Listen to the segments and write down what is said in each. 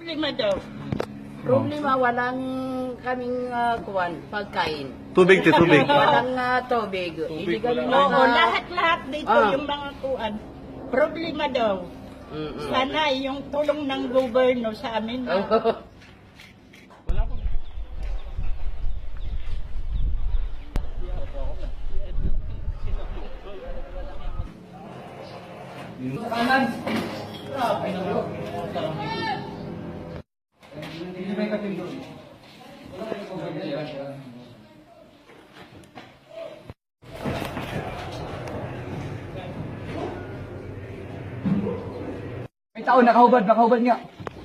Problema daw. Problema, walang kaming pagkain. Tubig, tubig. Walang tubig. Hindi kami Oo, lahat-lahat dito Ah. yung mga kuan. Problema daw. Sana yung tulong ng gobyerno sa amin. May tao, nakahubad nga.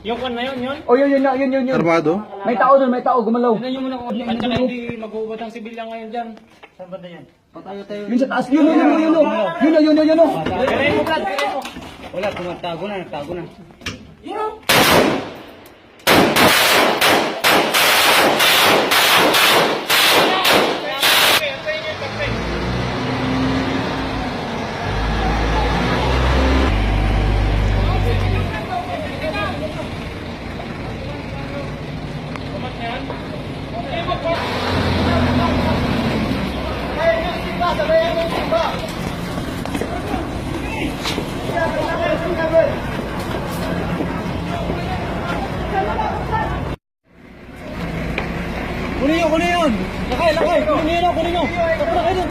Yung kon na yun. O yun. Armado? May tao doon, gumalaw. Tignan nyo muna kung at saka hindi mag-uubad ang sibilyan ngayon dyan. Saan ba na yan? Yun sa taas, yun. Yun. Piray mo, Brad, piray mo. Wala, nagtago na. Kunin yun. Lakay. Kunin nyo. Takbo na kayo.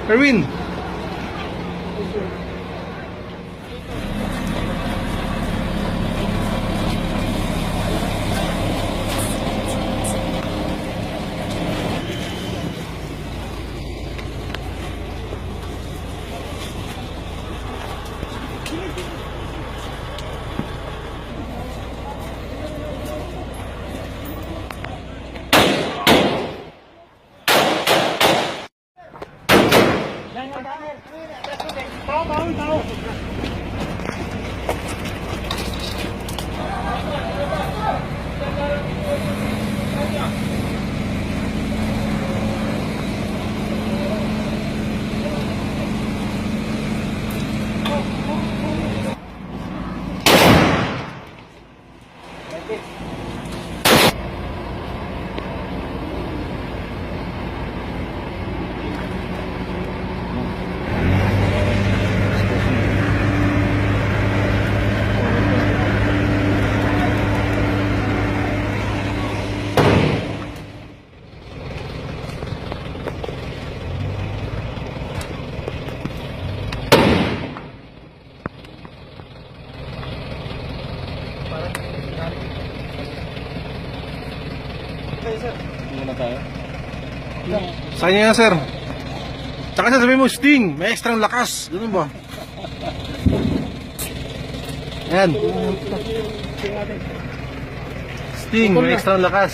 Erwin! Sa kanya yan, sir. Tsaka sasabihin mo, Sting, may extra lakas. Ganun ba? Yan. Sting, may extra lakas.